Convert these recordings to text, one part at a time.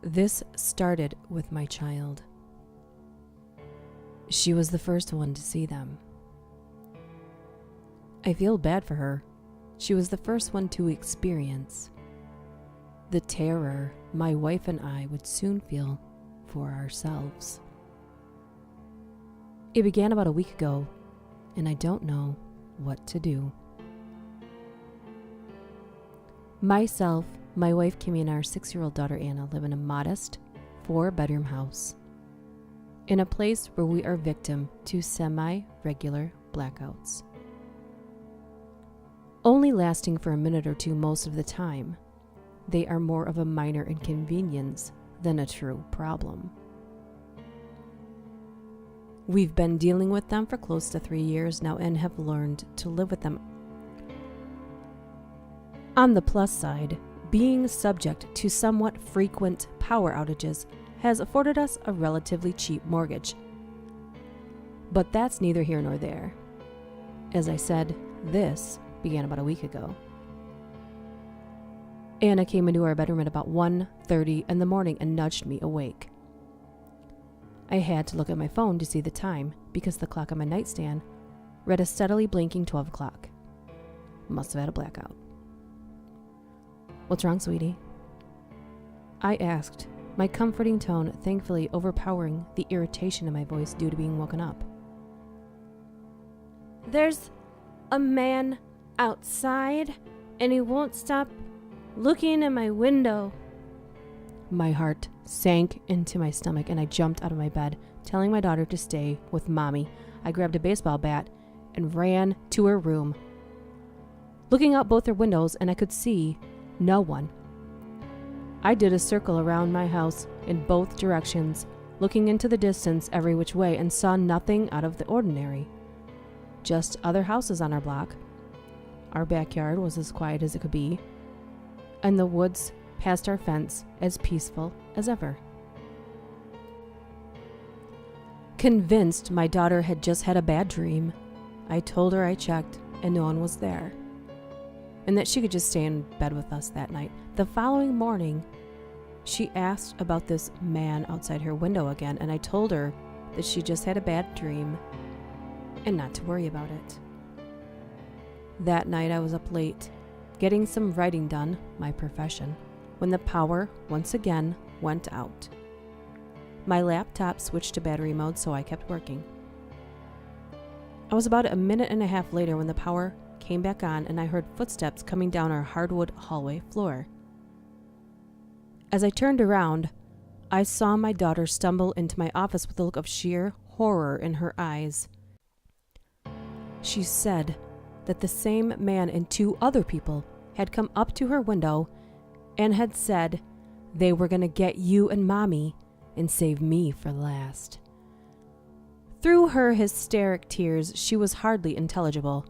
This started with my child. She was the first one to see them. I feel bad for her. She was the first one to experience the terror my wife and I would soon feel for ourselves. It began about a week ago, and I don't know what to do. Myself, my wife Kimmy, and our 6-year-old daughter Anna live in a modest 4-bedroom house in a place where we are victim to semi-regular blackouts, only lasting for a minute or two most of the time. They are more of a minor inconvenience than a true problem. We've been dealing with them for close to 3 years now and have learned to live with them. On the plus side, being subject to somewhat frequent power outages has afforded us a relatively cheap mortgage. But that's neither here nor there. As I said, this began about a week ago. Anna came into our bedroom at about 1:30 in the morning and nudged me awake. I had to look at my phone to see the time because the clock on my nightstand read a steadily blinking 12 o'clock. Must have had a blackout. "What's wrong, sweetie?" I asked, my comforting tone thankfully overpowering the irritation in my voice due to being woken up. "There's a man outside, and he won't stop looking in my window." My heart sank into my stomach, and I jumped out of my bed, telling my daughter to stay with Mommy. I grabbed a baseball bat and ran to her room, looking out both her windows, and I could see no one. I did a circle around my house in both directions, looking into the distance every which way, and saw nothing out of the ordinary. Just other houses on our block. Our backyard was as quiet as it could be, and the woods past our fence as peaceful as ever. Convinced my daughter had just had a bad dream, I told her I checked and no one was there, and that she could just stay in bed with us that night. The following morning, she asked about this man outside her window again, and I told her that she just had a bad dream and not to worry about it. That night I was up late, getting some writing done, my profession, when the power once again went out. My laptop switched to battery mode, so I kept working. I was about a minute and a half later when the power came back on and I heard footsteps coming down our hardwood hallway floor. As I turned around, I saw my daughter stumble into my office with a look of sheer horror in her eyes. She said that the same man and 2 other people had come up to her window and had said they were going to get you and Mommy and save me for last. Through her hysteric tears, she was hardly intelligible.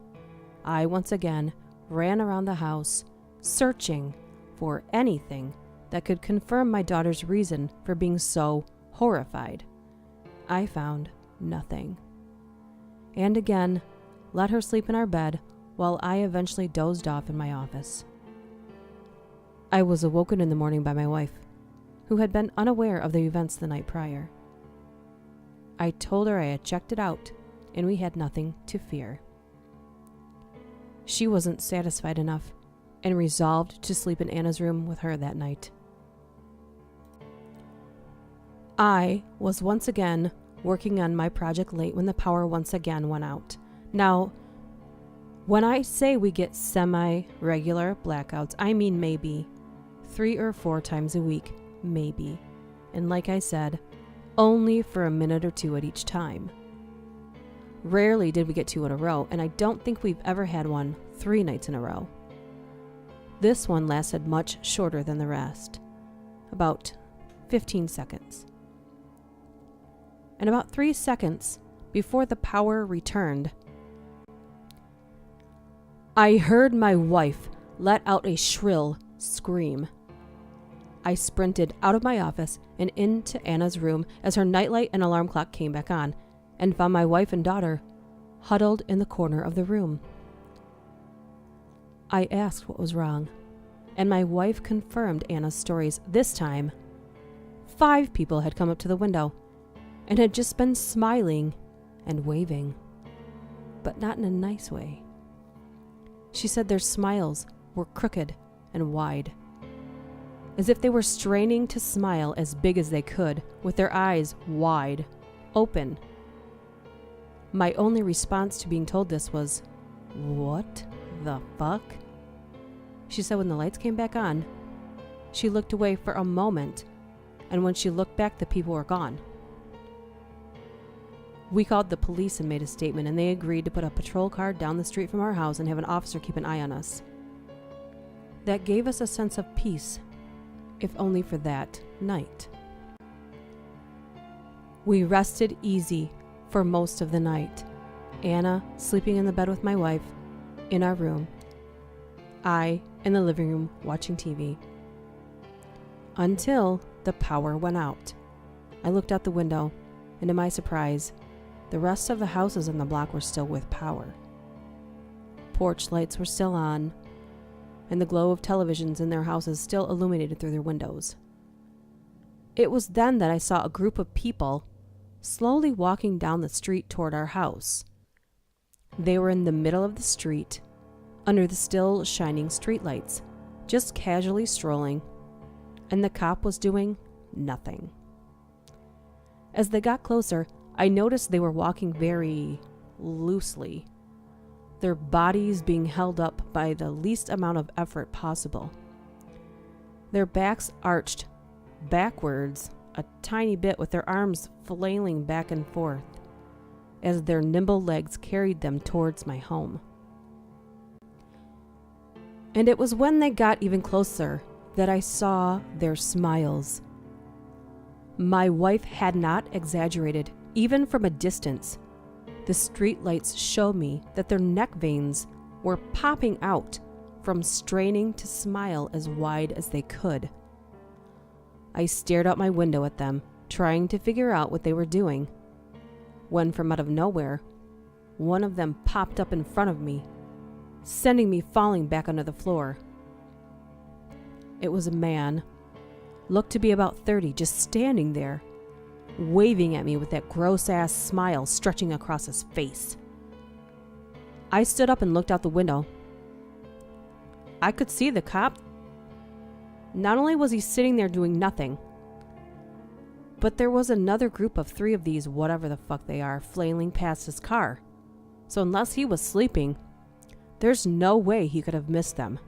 I once again ran around the house, searching for anything that could confirm my daughter's reason for being so horrified. I found nothing. And again, let her sleep in our bed while I eventually dozed off in my office. I was awoken in the morning by my wife, who had been unaware of the events the night prior. I told her I had checked it out, and we had nothing to fear. She wasn't satisfied enough, and resolved to sleep in Anna's room with her that night. I was once again working on my project late when the power once again went out. Now, when I say we get semi-regular blackouts, I mean maybe 3 or 4 times a week, maybe. And like I said, only for a minute or 2 at each time. Rarely did we get 2 in a row, and I don't think we've ever had one 3 nights in a row. This one lasted much shorter than the rest, about 15 seconds. And about 3 seconds before the power returned, I heard my wife let out a shrill scream. I sprinted out of my office and into Anna's room as her nightlight and alarm clock came back on, and found my wife and daughter huddled in the corner of the room. I asked what was wrong, and my wife confirmed Anna's stories, this time 5 people had come up to the window and had just been smiling and waving, but not in a nice way. She said their smiles were crooked and wide, as if they were straining to smile as big as they could, with their eyes wide open. My only response to being told this was, "What the fuck?" She said when the lights came back on, she looked away for a moment, and when she looked back, the people were gone. We called the police and made a statement, and they agreed to put a patrol car down the street from our house and have an officer keep an eye on us. That gave us a sense of peace, if only for that night. We rested easy for most of the night. Anna sleeping in the bed with my wife in our room. I in the living room watching TV. Until the power went out. I looked out the window, and to my surprise, the rest of the houses in the block were still with power. Porch lights were still on, and the glow of televisions in their houses still illuminated through their windows. It was then that I saw a group of people slowly walking down the street toward our house. They were in the middle of the street, under the still shining streetlights, just casually strolling, and the cop was doing nothing. As they got closer, I noticed they were walking very loosely, their bodies being held up by the least amount of effort possible. Their backs arched backwards a tiny bit, with their arms flailing back and forth as their nimble legs carried them towards my home. And it was when they got even closer that I saw their smiles. My wife had not exaggerated, even from a distance. The streetlights showed me that their neck veins were popping out from straining to smile as wide as they could. I stared out my window at them, trying to figure out what they were doing, when from out of nowhere, one of them popped up in front of me, sending me falling back onto the floor. It was a man, looked to be about 30, just standing there, waving at me with that gross-ass smile stretching across his face. I stood up and looked out the window. I could see the cop. Not only was he sitting there doing nothing, but there was another group of 3 of these, whatever the fuck they are, flailing past his car. So unless he was sleeping, there's no way he could have missed them.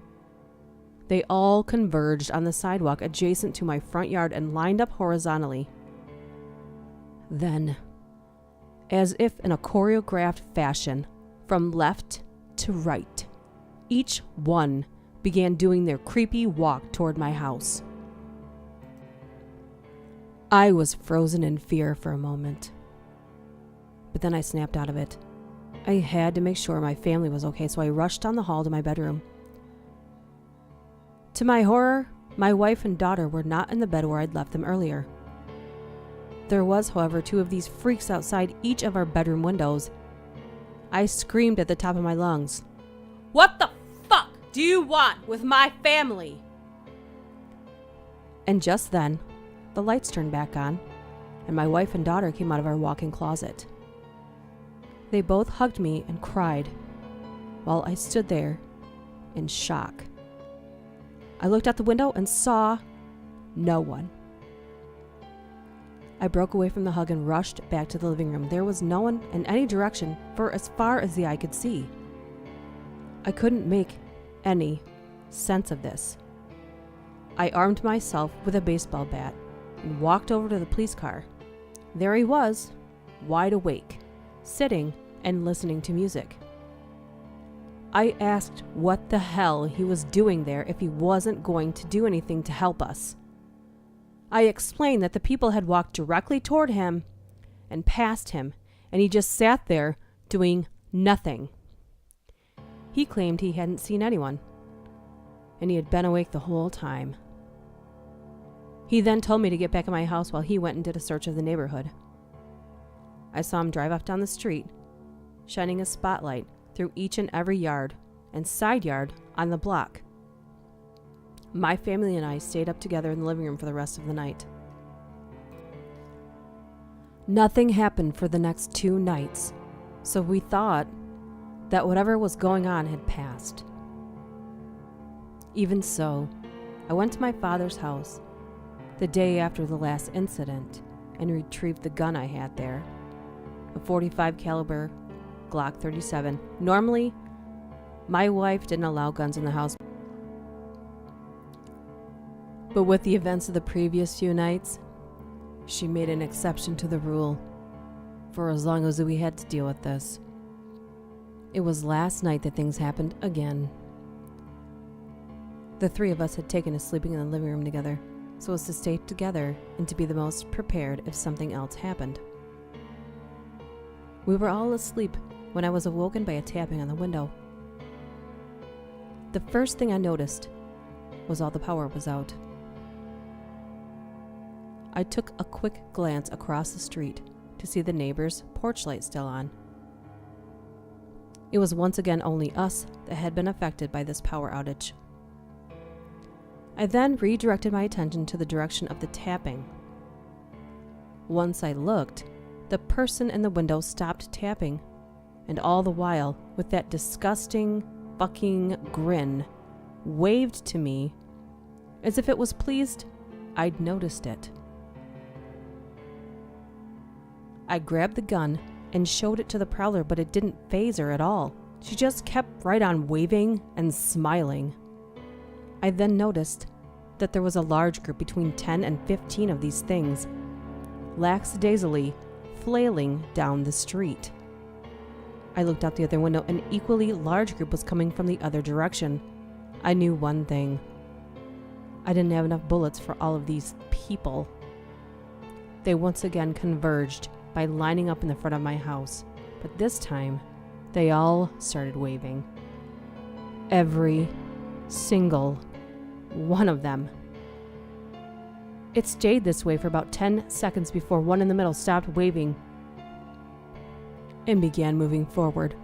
They all converged on the sidewalk adjacent to my front yard and lined up horizontally. Then, as if in a choreographed fashion, from left to right, each one began doing their creepy walk toward my house. I was frozen in fear for a moment, but then I snapped out of it. I had to make sure my family was okay, so I rushed down the hall to my bedroom. To my horror, my wife and daughter were not in the bed where I'd left them earlier. There was, however, 2 of these freaks outside each of our bedroom windows. I screamed at the top of my lungs, "What the fuck do you want with my family?" And just then, the lights turned back on, and my wife and daughter came out of our walk-in closet. They both hugged me and cried, while I stood there in shock. I looked out the window and saw no one. I broke away from the hug and rushed back to the living room. There was no one in any direction for as far as the eye could see. I couldn't make any sense of this. I armed myself with a baseball bat and walked over to the police car. There he was, wide awake, sitting and listening to music. I asked what the hell he was doing there if he wasn't going to do anything to help us. I explained that the people had walked directly toward him and past him, and he just sat there doing nothing. He claimed he hadn't seen anyone, and he had been awake the whole time. He then told me to get back in my house while he went and did a search of the neighborhood. I saw him drive off down the street, shining a spotlight through each and every yard and side yard on the block. My family and I stayed up together in the living room for the rest of the night. Nothing happened for the next 2 nights, so we thought that whatever was going on had passed. Even so, I went to my father's house the day after the last incident and retrieved the gun I had there, a .45 caliber Glock 37. Normally, my wife didn't allow guns in the house, but with the events of the previous few nights, she made an exception to the rule for as long as we had to deal with this. It was last night that things happened again. The 3 of us had taken to sleeping in the living room together so as to stay together and to be the most prepared if something else happened. We were all asleep when I was awoken by a tapping on the window. The first thing I noticed was all the power was out. I took a quick glance across the street to see the neighbor's porch light still on. It was once again only us that had been affected by this power outage. I then redirected my attention to the direction of the tapping. Once I looked, the person in the window stopped tapping, and all the while, with that disgusting fucking grin, waved to me as if it was pleased I'd noticed it. I grabbed the gun and showed it to the prowler, but it didn't faze her at all. She just kept right on waving and smiling. I then noticed that there was a large group between 10 and 15 of these things, lackadaisically flailing down the street. I looked out the other window. An equally large group was coming from the other direction. I knew one thing. I didn't have enough bullets for all of these people. They once again converged by lining up in the front of my house, but this time, they all started waving. Every single one of them. It stayed this way for about 10 seconds before one in the middle stopped waving and began moving forward.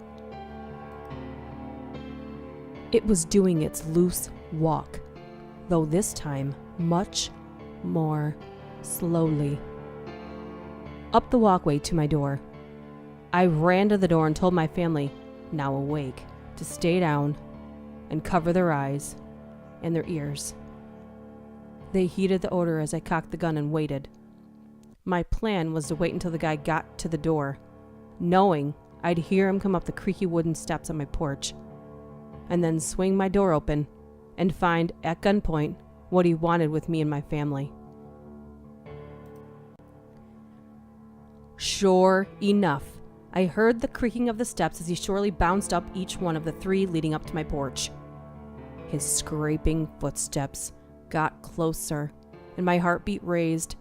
It was doing its loose walk, though this time much more slowly. Up the walkway to my door. I ran to the door and told my family, now awake, to stay down and cover their eyes and their ears. They heeded the order as I cocked the gun and waited. My plan was to wait until the guy got to the door, knowing I'd hear him come up the creaky wooden steps on my porch, and then swing my door open and find, at gunpoint, what he wanted with me and my family. Sure enough, I heard the creaking of the steps as he surely bounced up each one of the 3 leading up to my porch. His scraping footsteps got closer, and my heartbeat raised.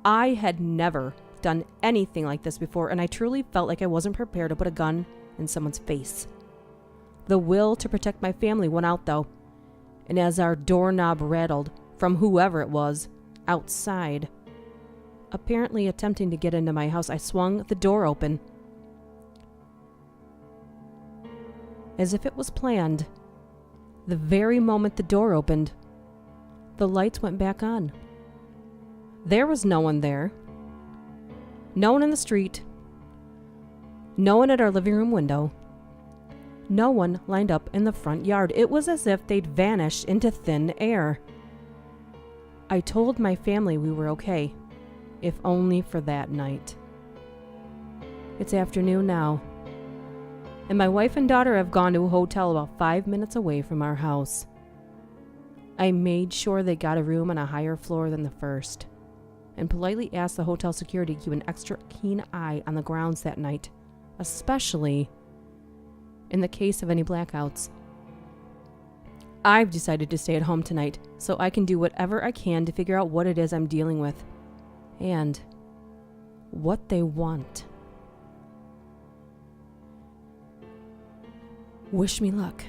I had never done anything like this before, and I truly felt like I wasn't prepared to put a gun in someone's face. The will to protect my family went out, though, and as our doorknob rattled from whoever it was outside, apparently attempting to get into my house, I swung the door open. As if it was planned, the very moment the door opened, the lights went back on. There was no one there. No one in the street. No one at our living room window. No one lined up in the front yard. It was as if they'd vanished into thin air. I told my family we were okay, if only for that night. It's afternoon now, and my wife and daughter have gone to a hotel about 5 minutes away from our house. I made sure they got a room on a higher floor than the first, and politely asked the hotel security to keep an extra keen eye on the grounds that night, especially in the case of any blackouts. I've decided to stay at home tonight so I can do whatever I can to figure out what it is I'm dealing with and what they want. Wish me luck.